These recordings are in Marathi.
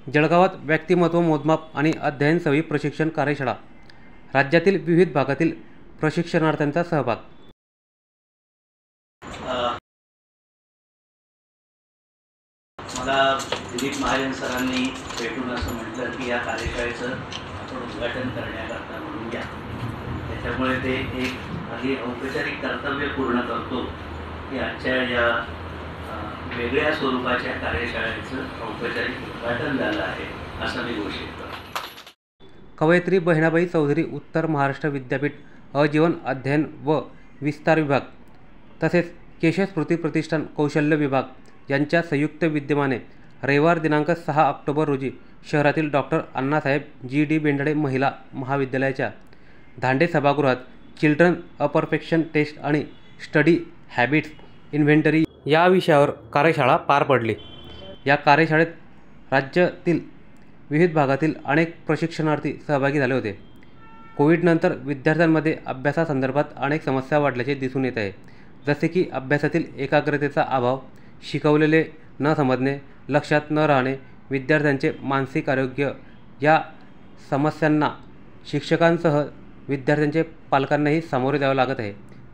जळगावात व्यक्तिमत्व मोजमाप आणि अध्ययन सवयी प्रशिक्षण कार्यशाळा, राज्यातील विविध भागातील प्रशिक्षणार्थ्यांचा सहभाग। मला दिलीप महाजन सरांनी भेटून असं म्हटलं की या कार्यशाळेचं आपण उद्घाटन करण्याकरता म्हणून घ्या। त्याच्यामुळे ते एक आधी औपचारिक कर्तव्य पूर्ण करतो की आजच्या या वेगळ्या स्वरूपाच्या कार्यशाळेचं औपचारिक उद्घाटन झालं आहे असं मी घोषित करतो। कवयित्री बहिणाबाई चौधरी उत्तर महाराष्ट्र विद्यापीठ अजीवन अध्ययन व विस्तार विभाग तसेच केशव स्मृती प्रतिष्ठान कौशल्य विभाग यांच्या संयुक्त विद्यमाने रविवार दिनांक 6 ऑक्टोबर रोजी शहरातील डॉक्टर अण्णासाहेब जी.डी. बेंडाळे महिला महाविद्यालयाच्या धांडे सभागृहात चिल्ड्रन अ परफेक्शन टेस्ट आणि स्टडी हॅबिट्स इन्व्हेंटरी या विषयावर कार्यशाळा पार पडली। या कार्यशाळेत राज्यातील विविध भागातील अनेक प्रशिक्षणार्थी सहभागी झाले होते। कोविडनंतर विद्यार्थ्यांमध्ये अभ्यासासंदर्भात अनेक समस्या वाढल्याचे दिसून येत आहे, जसे की अभ्यासातील एकाग्रतेचा अभाव, शिकवलेले न समजणे, लक्षात न राहणे, विद्यार्थ्यांचे मानसिक आरोग्य। या समस्यांना शिक्षकांसह विद्यार्थ्यांचे पालकांनाही सामोरे जावे लागत आहे।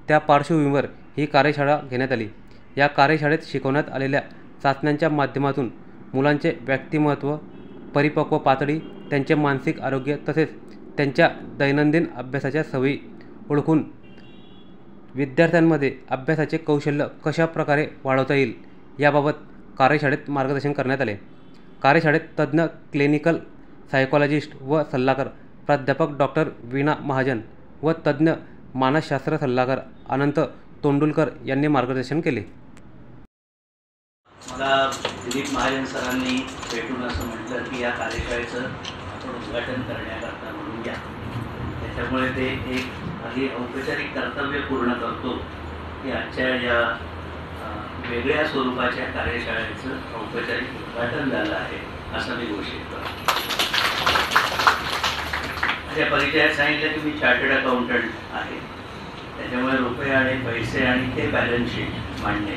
त्या पार्श्वभूमीवर ही कार्यशाळा घेण्यात आली। या कार्यशाळेत शिकवण्यात आलेल्या चाचण्यांच्या माध्यमातून मुलांचे व्यक्तिमत्व, परिपक्व पातळी, त्यांचे मानसिक आरोग्य तसेच त्यांच्या दैनंदिन अभ्यासाच्या सवयी ओळखून विद्यार्थ्यांमध्ये अभ्यासाचे कौशल्य कशा प्रकारे वाढवता येईल याबाबत कार्यशाळेत मार्गदर्शन करण्यात आले। कार्यशाळेत तज्ज्ञ क्लिनिकल सायकोलॉजिस्ट व सल्लागार प्राध्यापक डॉक्टर वीणा महाजन व तज्ज्ञ मानसशास्त्र सल्लागार अनंत तोंडुलकर यांनी मार्गदर्शन केले। मला दिलीप महाजन सरांनी भेटून असं म्हटलं की या कार्यशाळेचं आपण उद्घाटन करण्याकरता म्हणून घ्या। त्याच्यामुळे ते एक आधी औपचारिक कर्तव्य पूर्ण करतो की आजच्या या वेगळ्या स्वरूपाच्या कार्यशाळेचं औपचारिक उद्घाटन झालं आहे असं मी घोषित करतो। माझ्या परिचयात सांगितलं की मी चार्टर्ड अकाउंटंट आहे। त्याच्यामुळे रुपये आणि पैसे आणि ते बॅलन्स शीट मांडणे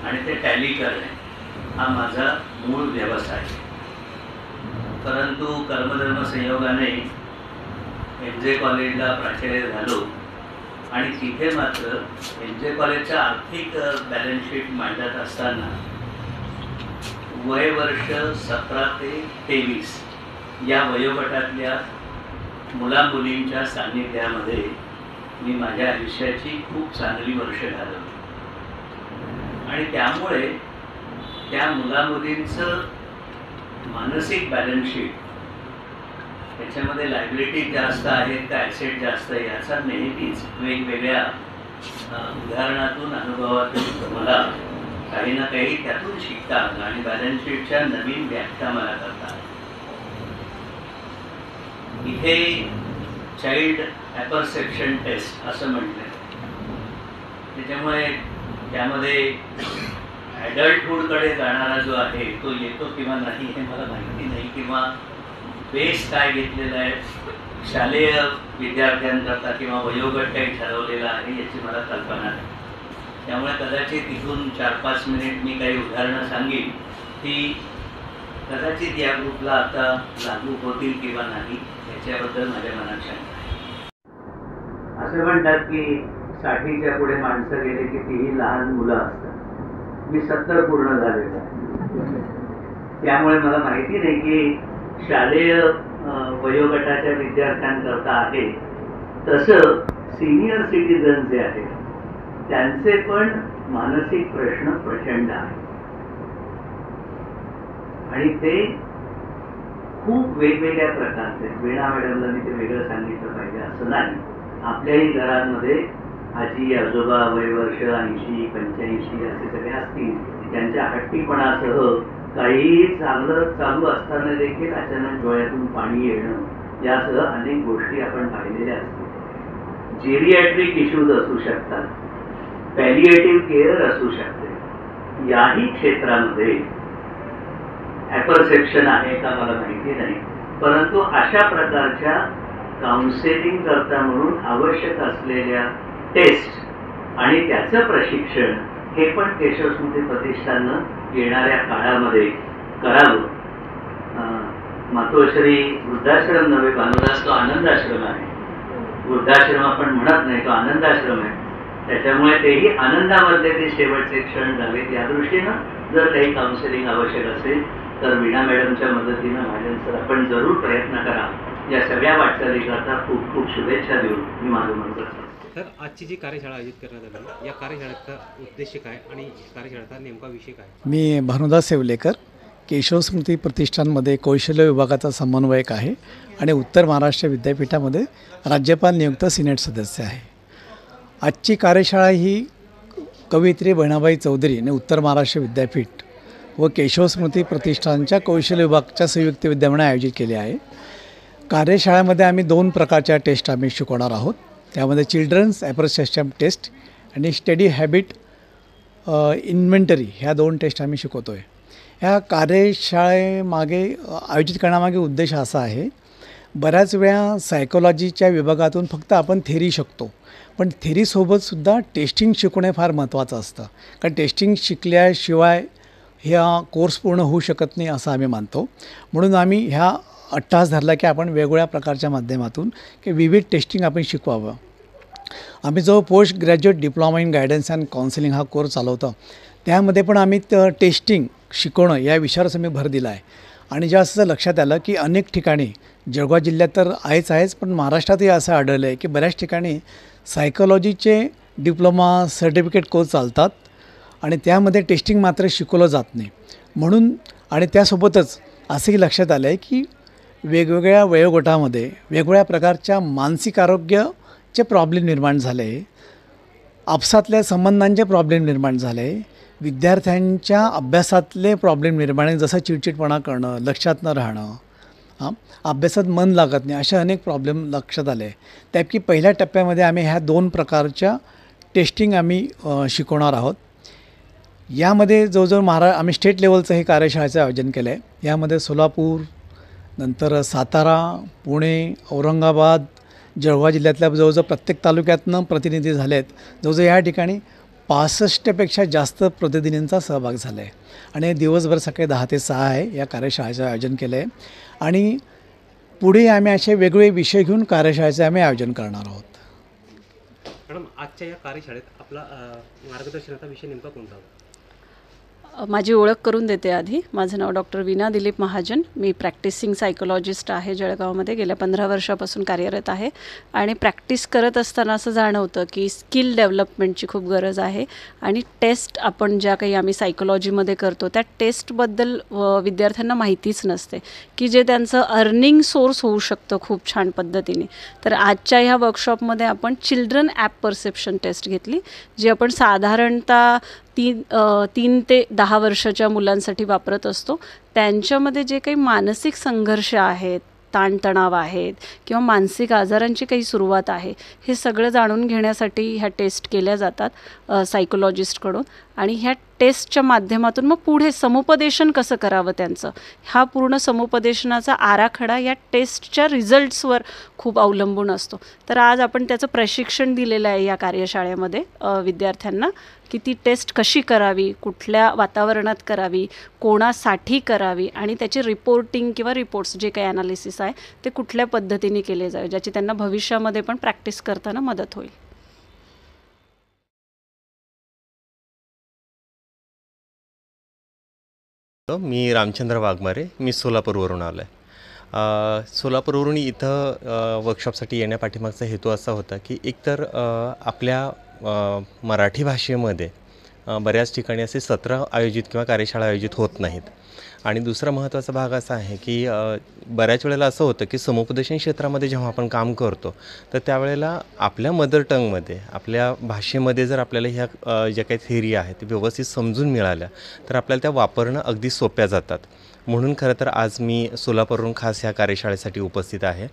आणि ते टॅली करणे हा माझा मूळ व्यवसाय आहे। परंतु कर्मधर्म संयोगाने एम.जे. कॉलेजला प्राचार्य झालो आणि तिथे मात्र एम.जे. कॉलेजचं आर्थिक बॅलन्स शीट मांडत असताना वय वर्ष 17 ते 23 या वयोगटातल्या मुलामुलींच्या सान्निध्यामध्ये मी माझ्या आयुष्याची खूप चांगली वर्ष घालवली आणि त्यामुळे त्या मुलामुलींचं मानसिक बॅलन्स शीट त्याच्यामध्ये लायबिलिटी जास्त आहेत का ॲसेट जास्त आहे याचा नेहमीच वेगवेगळ्या उदाहरणातून अनुभवातून मला काही ना काही त्यातून शिकता आलं आणि बॅलन्स शीटच्या नवीन व्याख्या मला करता इथे चाइल्ड ॲपरसेप्शन टेस्ट असं म्हटलं। त्याच्यामुळे त्यामध्ये ॲडल्टहूडकडे जाणारा जो आहे तो येतो किंवा नाही हे मला माहिती नाही, किंवा बेस काय घेतलेला आहे शालेय विद्यार्थ्यांकरता किंवा वयोगट काही ठरवलेला आहे याची मला कल्पना नाही। त्यामुळे कदाचित इथून 4-5 मिनिट मी काही उदाहरणं सांगेन ती कदाचित या ग्रुपला आता लागू होतील किंवा नाही याच्याबद्दल माझ्या मनात शंका आहे। असं म्हणतात की 60च्या पुढे माणसं गेले की तीही लहान मुलं असतात। मी 70 पूर्ण झालेलो आहे, त्यामुळे मला माहिती नाही की शालेय वयोगटाच्या विद्यार्थ्यांकरता आहे तसं सिनियर सिटीजन जे आहेत त्यांचे पण मानसिक प्रश्न प्रचंड आहेत आणि ते खूप वेगवेगळ्या प्रकारचे। वीणा मॅडमला मी ते वेगळं सांगितलं पाहिजे असं नाही। आपल्याही घरांमध्ये आजी आजोबा वयवर्ष 80-85 असे सगळे असतील, त्यांच्या हट्टीपणासह काहीही चांगलं चालू असताना देखील अचानक डोळ्यातून पाणी येणं यासह अनेक गोष्टी आपण पाहिलेल्या असतील। जेरियाट्रिक इश्यूज असू शकतात, पॅलिएटिव्ह केअर असू शकते। याही क्षेत्रामध्ये ॲपरसेप्शन आहे का मला माहिती नाही, परंतु अशा प्रकारच्या काउन्सेलिंग करता म्हणून आवश्यक असलेल्या टेस्ट आणि त्याचं प्रशिक्षण हे पण केशव स्मृती प्रतिष्ठाननं येणाऱ्या काळामध्ये करावं मातोश्री वृद्धाश्रम नव्हे, भानुदास तो आनंदाश्रम आहे. वृद्धाश्रम आपण म्हणत नाही, तो आनंदाश्रम आहे. त्याच्यामुळे तेही आनंदामध्ये ते शेवटचे क्षण जावेत या दृष्टीनं जर काही काउन्सिलिंग आवश्यक असेल तर वीणा मॅडमच्या मदतीनं महाजन सर आपण जरूर प्रयत्न करा. या सगळ्या वाटचालीकरता खूप खूप शुभेच्छा देऊन मी माझं म्हणत असतो. तर आजची जी कार्यशाळा आयोजित करण्यात आली, या कार्यशाळेचा उद्देश काय आणि कार्यशाळेचा नेमका विषय काय? मी भानुदास येवलेकर, केशव स्मृती प्रतिष्ठानमध्ये कौशल्य विभागाचा समन्वयक आहे आणि उत्तर महाराष्ट्र विद्यापीठामध्ये राज्यपाल नियुक्त सिनेट सदस्य आहे. आजची कार्यशाळा ही कवयित्री बहिणाबाई चौधरी आणि उत्तर महाराष्ट्र विद्यापीठ व केशव स्मृती प्रतिष्ठानच्या कौशल्य विभागाच्या संयुक्त विद्यमाने आयोजित केली आहे. कार्यशाळेमध्ये आम्ही 2 प्रकारच्या टेस्ट आम्ही शिकवणार आहोत. त्यामध्ये चिल्ड्रन्स ॲप्रोच सिस्टम टेस्ट आणि स्टडी हॅबिट इन्व्हेंटरी ह्या 2 टेस्ट आम्ही शिकवतो आहे. ह्या कार्यशाळेमागे आयोजित करण्यामागे उद्देश असा आहे, बऱ्याच वेळा सायकोलॉजीच्या विभागातून फक्त आपण थेरी शिकतो, पण थेरीसोबतसुद्धा टेस्टिंग शिकवणे फार महत्त्वाचं असतं. कारण टेस्टिंग शिकल्याशिवाय ह्या कोर्स पूर्ण होऊ शकत नाही असं आम्ही मानतो. म्हणून आम्ही ह्या अट्टास धरला की आपण वेगवेगळ्या प्रकारच्या माध्यमातून की विविध टेस्टिंग आपण शिकवावं. आम्ही जो post graduate diploma in guidance and counselling हा कोर्स चालवतो, त्यामध्ये पण आम्ही टेस्टिंग शिकवणं या विषयावरच आम्ही भर दिला आहे. आणि जेव्हा असं लक्षात आलं की अनेक ठिकाणी जळगाव जिल्ह्यात तर आहेच, पण महाराष्ट्रातही असं आढळलं आहे की बऱ्याच ठिकाणी सायकोलॉजीचे डिप्लोमा सर्टिफिकेट कोर्स चालतात आणि त्यामध्ये टेस्टिंग मात्र शिकवलं जात नाही. म्हणून आणि त्यासोबतच असंही लक्षात आलं आहे की वेगवेगळ्या वयोगटामध्ये वेगवेगळ्या प्रकारच्या मानसिक आरोग्याचे प्रॉब्लेम निर्माण झाले, आपसातल्या संबंधांचे प्रॉब्लेम निर्माण झाले, विद्यार्थ्यांच्या अभ्यासातले प्रॉब्लेम निर्माण आहे, जसं चिडचिडपणा करणं, लक्षात न राहणं, अभ्यासात मन लागत नाही, असे अनेक प्रॉब्लेम लक्षात आले. त्यापैकी पहिल्या टप्प्यामध्ये आम्ही ह्या 2 प्रकारच्या टेस्टिंग आम्ही शिकवणार आहोत. यामध्ये जवळजवळ आम्ही स्टेट लेवलचं हे कार्यशाळेचं आयोजन केलं आहे. यामध्ये सोलापूर, नंतर सातारा, पुणे, औरंगाबाद, जळगाव जिल्ह्यातल्या जवळजवळ प्रत्येक तालुक्यातनं प्रतिनिधी झाले आहेत. जवळजवळ या ठिकाणी 65पेक्षा जास्त प्रतिनिधींचा सहभाग झाला आहे. आणि दिवसभर सकाळी 10 ते 6 आहे या कार्यशाळेचं आयोजन केलं आहे. आणि पुढे आम्ही असे वेगवेगळे विषय घेऊन कार्यशाळेचं आम्ही आयोजन करणार आहोत. मॅडम, आजच्या या कार्यशाळेत आपला मार्गदर्शनाचा विषय नेमका कोणता होता? माझी ओळख करून देते आधी. माझं नाव डॉक्टर वीणा दिलीप महाजन. मी प्रॅक्टिसिंग सायकोलॉजिस्ट आहे. जळगावमध्ये गेल्या 15 वर्षापासून कार्यरत आहे. आणि प्रॅक्टिस करत असताना असं जाणवतं की स्किल डेव्हलपमेंटची खूप गरज आहे. आणि टेस्ट आपण ज्या काही आम्ही सायकोलॉजीमध्ये करतो त्या टेस्टबद्दल विद्यार्थ्यांना माहितीच नसते की जे त्यांचं अर्निंग सोर्स होऊ शकतं खूप छान पद्धतीने. तर आजच्या ह्या वर्कशॉपमध्ये आपण चिल्ड्रन ॲप परसेप्शन टेस्ट घेतली, जी आपण साधारणतः 3 ते 10 वर्षाच्या मुलांसाठी वापरत असतो. त्यांच्यामध्ये जे काही मानसिक संघर्ष आहेत, ताणतणाव आहेत किंवा मानसिक आजारांची काही सुरुवात आहे, हे सगळं जाणून घेण्यासाठी ह्या टेस्ट केल्या जातात सायकोलॉजिस्टकडून. आणि ह्या टेस्टच्या माध्यमातून मग पुढे समुपदेशन कसं करावं त्यांचं, हा पूर्ण समुपदेशनाचा आराखडा या टेस्टच्या रिझल्ट्सवर खूप अवलंबून असतो. तर आज आपण त्याचं प्रशिक्षण दिलेलं आहे या कार्यशाळेमध्ये विद्यार्थ्यांना, की ती टेस्ट कशी करावी, कुठल्या वातावरणात करावी, कोणासाठी करावी आणि त्याचे रिपोर्टिंग किंवा रिपोर्ट्स जे काही ॲनालिसिस आहे ते कुठल्या पद्धतीने केले जावे, ज्याची त्यांना भविष्यामध्ये पण प्रॅक्टिस करताना मदत होईल. मी रामचंद्र वाघमारे, मी सोलापूरवरून आलो आहे. सोलापूरवरून इथं वर्कशॉपसाठी येण्यापाठीमागचा हेतू असा होता की एकतर आपल्या मराठी भाषेमध्ये बऱ्याच ठिकाणी असे सत्र आयोजित किंवा कार्यशाळा आयोजित होत नाहीत. आणि दुसरा महत्त्वाचा भाग असा आहे की बऱ्याच वेळेला असं होतं की समुपदेशन क्षेत्रामध्ये जेव्हा आपण काम करतो तर त्यावेळेला आपल्या मदर टंगमध्ये, आपल्या भाषेमध्ये जर आपल्याला ह्या ज्या काही थिअरी आहेत ते व्यवस्थित समजून मिळाल्या तर आपल्याला त्या वापरणं अगदी सोप्या जातात. म्हणून खरं तर आज मी सोलापूरवरून खास ह्या कार्यशाळेसाठी उपस्थित आहे.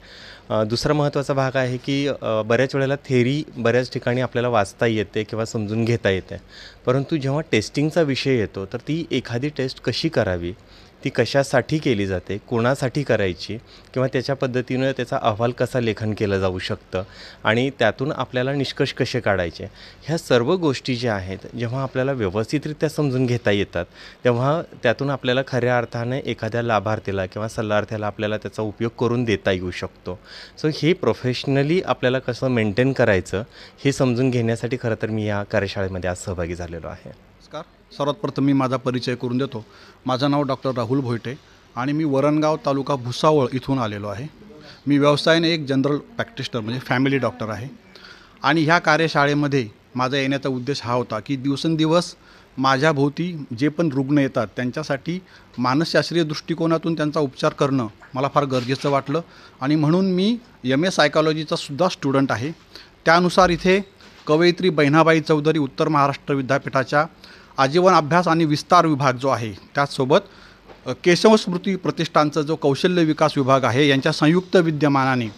दुसरा महत्त्वाचा भाग आहे की बऱ्याच वेळेला थेरी बऱ्याच ठिकाणी आपल्याला वाचता येते किंवा समजून घेता येते, परंतु जेव्हा टेस्टिंगचा विषय येतो तर ती एखादी टेस्ट कशी करावी ती कशासाठी केली जाते, कोणासाठी करायची, किंवा त्याच्या पद्धतीनं त्याचा अहवाल कसा लेखन केलं जाऊ शकतं आणि त्यातून आपल्याला निष्कर्ष कसे काढायचे, ह्या सर्व गोष्टी ज्या आहेत जेव्हा आपल्याला व्यवस्थितरित्या समजून घेता येतात तेव्हा त्यातून आपल्याला खऱ्या अर्थाने एखाद्या लाभार्थीला किंवा सल्लार्थ्याला आपल्याला त्याचा उपयोग करून देता येऊ शकतो. सो हे प्रोफेशनली आपल्याला कसं मेंटेन करायचं हे समजून घेण्यासाठी खरं तर मी या कार्यशाळेमध्ये आज सहभागी झालेलो आहे. नमस्कार. सर्वात प्रथम मी माझा परिचय करून देतो. माझं नाव डॉक्टर राहुल भोयटे आणि मी वरणगाव तालुका भुसावळ इथून आलेलो आहे. मी व्यवसायाने एक जनरल प्रॅक्टिशनर म्हणजे फॅमिली डॉक्टर आहे आणि ह्या कार्यशाळेमध्ये माझा येण्याचा उद्देश हा होता की दिवसेंदिवस माझ्या भोवती जे पण रुग्ण येतात त्यांच्यासाठी मानसशास्त्रीय दृष्टिकोनातून त्यांचा उपचार करणं मला फार गरजेचं वाटलं आणि म्हणून मी MA सायकॉलॉजीचा सुद्धा स्टुडंट आहे. त्यानुसार इथे कवयित्री बहिणाबाई चौधरी उत्तर महाराष्ट्र विद्यापीठाच्या आजीवन अभ्यास आणि विस्तार विभाग जो आहे त्याचसोबत केशव स्मृती प्रतिष्ठानचा जो कौशल्य विकास विभाग आहे यांच्या संयुक्त विद्यमानाने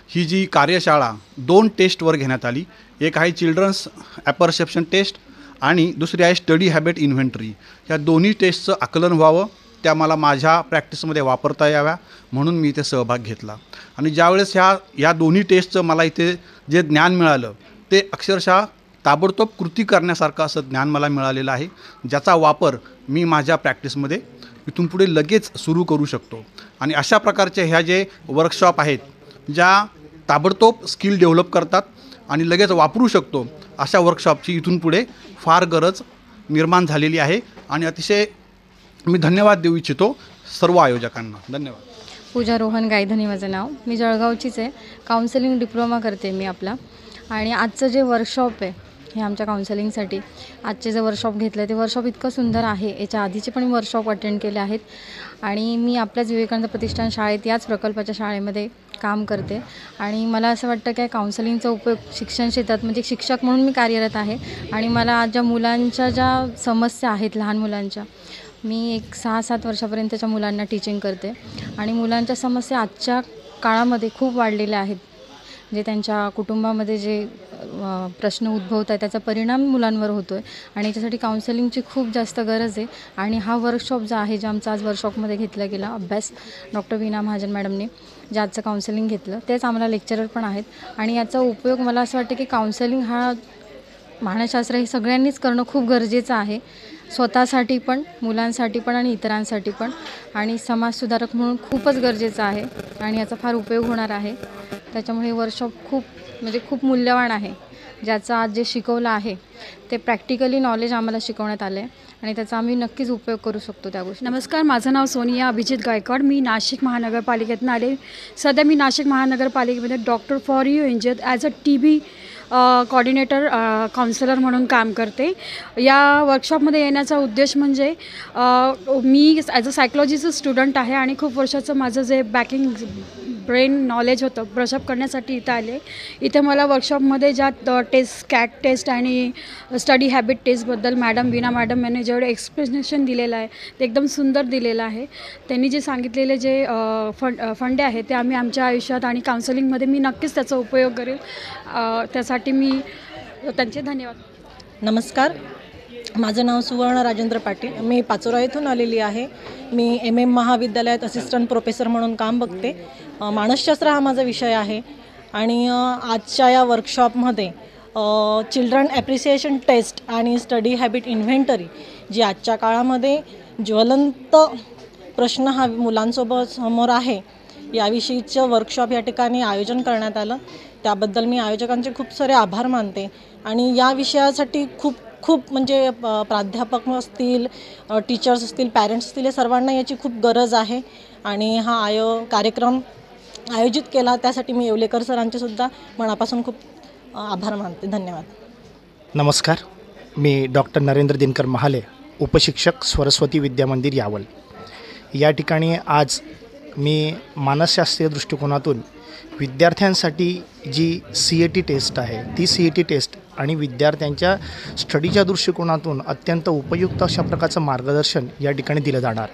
ही जी कार्यशाळा 2 टेस्टवर घेण्यात आली. एक आहे चिल्ड्रन्स ॲपरसेप्शन टेस्ट आणि दुसरी आहे स्टडी हॅबिट इन्व्हेंटरी. या दोन्ही टेस्टचं आकलन व्हावं, त्या मला माझ्या प्रॅक्टिसमध्ये वापरता याव्या म्हणून मी इथे सहभाग घेतला. आणि ज्यावेळेस या दोन्ही टेस्टचं मला इथे जे ज्ञान मिळालं ते अक्षरशः ताबडतोब कृती करण्यासारखं असं ज्ञान मला मिळालेलं आहे, ज्याचा वापर मी माझ्या प्रॅक्टिसमध्ये इथून पुढे लगेच सुरू करू शकतो. आणि अशा प्रकारचे ह्या जे वर्कशॉप आहेत ज्या ताबडतोब स्किल डेव्हलप करतात आणि लगेच वापरू शकतो, अशा वर्कशॉपची इथून पुढे फार गरज निर्माण झालेली आहे. आणि अतिशय मी धन्यवाद देऊ इच्छितो सर्व आयोजकांना. धन्यवाद. पूजा रोहन गायधनी माझं नाव. मी जळगावचीच आहे. काउन्सिलिंग डिप्लोमा करते मी आपला. आणि आजचं जे वर्कशॉप आहे हे आमच्या काउन्सिलिंगसाठी आजचे जे वर्कशॉप घेतलं ते वर्कशॉप इतकं सुंदर आहे. याच्या आधीचे पण वर्कशॉप अटेंड केले आहेत आणि मी आपल्याच विवेकानंद प्रतिष्ठान शाळेत याच प्रकल्पाच्या शाळेमध्ये काम करते. आणि मला असं वाटतं की काउन्सिलिंगचा उपयोग शिक्षण क्षेत्रात म्हणजे शिक्षक म्हणून मी कार्यरत आहे. आणि मला आज ज्या मुलांच्या ज्या समस्या आहेत लहान मुलांच्या, मी एक 6-7 वर्षापर्यंतच्या मुलांना टीचिंग करते आणि मुलांच्या समस्या आजच्या काळामध्ये खूप वाढलेल्या आहेत. जे त्यांच्या कुटुंबामध्ये जे प्रश्न उद्भवत आहे त्याचा परिणाम मुलांवर होतो आहे आणि याच्यासाठी काउन्सिलिंगची खूप जास्त गरज आहे. आणि हा वर्कशॉप जो आहे जे आमचा आज वर्कशॉपमध्ये घेतला गेला अभ्यास डॉक्टर वीणा महाजन मॅडमने जे आजचं काउन्सिलिंग घेतलं तेच आम्हाला लेक्चरर पण आहेत. आणि याचा उपयोग मला असं वाटतं की काउन्सिलिंग हा मानसशास्त्र हे सगळ्यांनीच करणं खूप गरजेचं आहे, स्वतःसाठी पण, मुलांसाठी पण आणि इतरांसाठी पण. आणि समाजसुधारक म्हणून खूपच गरजेचं आहे आणि याचा फार उपयोग होणार आहे. त्याच्यामुळे वर्कशॉप खूप मूल्यवान आहे. ज्याचं आज जे शिकवलं आहे ते प्रॅक्टिकली नॉलेज आम्हाला शिकवण्यात आलं आहे आणि त्याचा आम्ही नक्कीच उपयोग करू शकतो त्या गोष्टी. नमस्कार, माझं नाव सोनिया अभिजित गायकवाड. मी नाशिक महानगरपालिकेतून आले. सध्या मी नाशिक महानगरपालिकेमध्ये डॉक्टर फॉर यू इंजित as a TB coordinator counsellor म्हणून काम करते. या वर्कशॉपमध्ये येण्याचा उद्देश म्हणजे मी ॲज अ सायकॉलॉजीचं स्टुडंट आहे आणि खूप वर्षाचं माझं जे बॅकिंग ब्रेन नॉलेज होतं ब्रशअप करण्यासाठी इथं आले. इथे मला वर्कशॉपमध्ये ज्या टेस्ट कॅट टेस्ट आणि स्टडी हॅबिट टेस्टबद्दल मॅडम वीणा मॅडम यांनी जेवढे एक्सप्लेनेशन दिलेलं आहे ते एकदम सुंदर दिलेलं आहे. त्यांनी जे सांगितलेले जे फंडे आहेत ते आम्ही आमच्या आयुष्यात आणि काउन्सिलिंगमध्ये मी नक्कीच त्याचा उपयोग करेल. त्यासाठी मी त्यांचे धन्यवाद. नमस्कार, माझं नाव सुवर्ण राजेंद्र पाटील. मी पाचोरा येथून आलेली आहे. मी MM महाविद्यालयात असिस्टंट प्रोफेसर म्हणून काम बघते. मानसशास्त्र हा माझा विषय आहे आणि आजच्या या वर्कशॉपमध्ये चिल्ड्रन ॲप्रिसिएशन टेस्ट आणि स्टडी हॅबिट इन्व्हेंटरी जी आजच्या काळामध्ये ज्वलंत प्रश्न हा मुलांसोबत समोर आहे याविषयीचं वर्कशॉप या ठिकाणी आयोजन करण्यात आलं. त्याबद्दल मी आयोजकांचे खूप सारे आभार मानते. आणि या विषयासाठी खूप म्हणजे प्राध्यापक असतील, टीचर्स असतील, पॅरेंट्स असतील, या सर्वांना याची खूप गरज आहे. आणि हा कार्यक्रम आयोजित केला त्यासाठी मी येवलेकर सरांचे सुद्धा मनापासून खूप आभार मानते. धन्यवाद. नमस्कार, मी डॉक्टर नरेंद्र दिनकर महाले, उपशिक्षक सरस्वती विद्यामंदिर यावल. या ठिकाणी आज मी मानसशास्त्रीय दृष्टिकोनातून विद्यार्थ्यांसाठी जी CAT टेस्ट आहे ती CAT टेस्ट आणि विद्यार्थ्यांच्या स्टडीच्या दृष्टिकोनातून अत्यंत उपयुक्त अशा प्रकारचं मार्गदर्शन या ठिकाणी दिलं जाणार.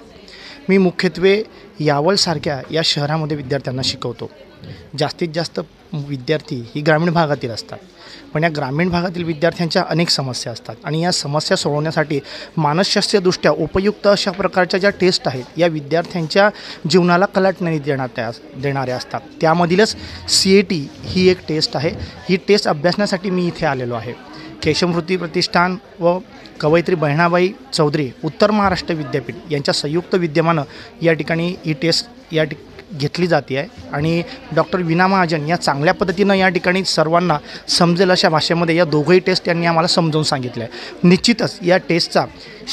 मी मुख्यत्वे यावलसारख्या या शहरामध्ये विद्यार्थ्यांना शिकवतो. जास्तीत जास्त विद्यार्थी ही ग्रामीण भागातील असतात, पण या ग्रामीण भागातील विद्यार्थ्यांच्या अनेक समस्या असतात आणि या समस्या सोडवण्यासाठी मानसशास्त्रीयदृष्ट्या उपयुक्त अशा प्रकारच्या ज्या टेस्ट आहेत या विद्यार्थ्यांच्या जीवनाला कलाटणी देणाऱ्या असतात. त्यामधीलच CAT ही एक टेस्ट आहे. ही टेस्ट अभ्यासण्यासाठी मी इथे आलेलो आहे. केशवस्मृती प्रतिष्ठान व कवयित्री बहिणाबाई चौधरी उत्तर महाराष्ट्र विद्यापीठ यांच्या संयुक्त विद्यमानं या ठिकाणी ही टेस्ट घेतली जाते आहे आणि डॉक्टर वीणा महाजन या चांगल्या पद्धतीनं या ठिकाणी सर्वांना समजेल अशा भाषेमध्ये या दोघंही टेस्ट यांनी आम्हाला समजावून सांगितलं आहे. निश्चितच या टेस्टचा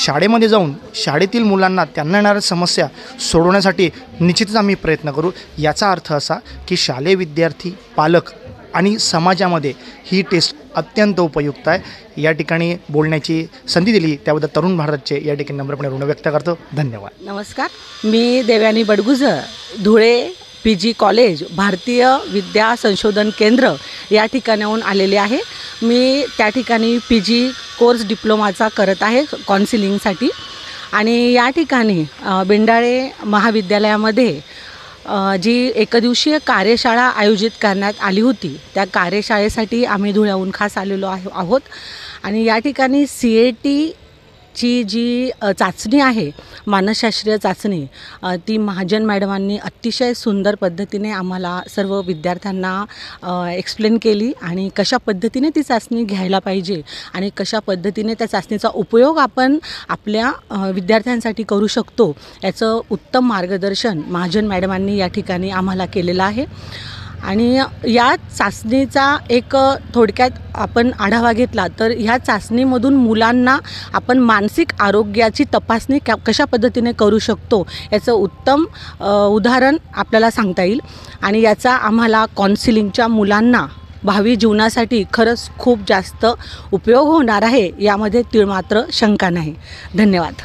शाळेमध्ये जाऊन शाळेतील मुलांना त्यांना येणाऱ्या समस्या सोडवण्यासाठी निश्चितच आम्ही प्रयत्न करू. याचा अर्थ असा की शालेय विद्यार्थी, पालक आणि समाजामध्ये ही टेस्ट अत्यंत उपयुक्त आहे. या ठिकाणी बोलण्याची संधी दिली त्याबद्दल तरुण भारतचे या ठिकाणी नम्रपणे ऋण व्यक्त करतो. धन्यवाद. नमस्कार, मी देवयानी बडगुजर, धुळे PG कॉलेज, भारतीय विद्या संशोधन केंद्र या ठिकाणाहून आलेले आहे. मी त्या ठिकाणी PG कोर्स डिप्लोमाचा करत आहे काउन्सिलिंगसाठी आणि या ठिकाणी बेंडाळे महाविद्यालयामध्ये जी एकदिवसीय कार्यशाळा आयोजित करण्यात आली होती त्या कार्यशाळेसाठी आम्ही धुळ्याहून खास आलेलो आहोत आणि या ठिकाणी CAT ची जी चाचणी आहे, मानसशास्त्रीय चाचणी, ती महाजन मॅडमांनी अतिशय सुंदर पद्धतीने आम्हाला सर्व विद्यार्थ्यांना एक्सप्लेन केली आणि कशा पद्धतीने ती चाचणी घ्यायला पाहिजे आणि कशा पद्धतीने त्या चाचणीचा उपयोग आपण आपल्या विद्यार्थ्यांसाठी करू शकतो याचं उत्तम मार्गदर्शन महाजन मॅडमांनी या ठिकाणी आम्हाला केलेलं आहे. आणि या चाचणीचा एक थोडक्यात आपण आढावा घेतला तर ह्या चाचणीमधून मुलांना आपण मानसिक आरोग्याची तपासणी कशा पद्धतीने करू शकतो याचं उत्तम उदाहरण आपल्याला सांगता येईल आणि याचा आम्हाला काउन्सिलिंगच्या मुलांना भावी जीवनासाठी खरंच खूप जास्त उपयोग होणार आहे, यामध्ये तीळमात्र शंका नाही. धन्यवाद.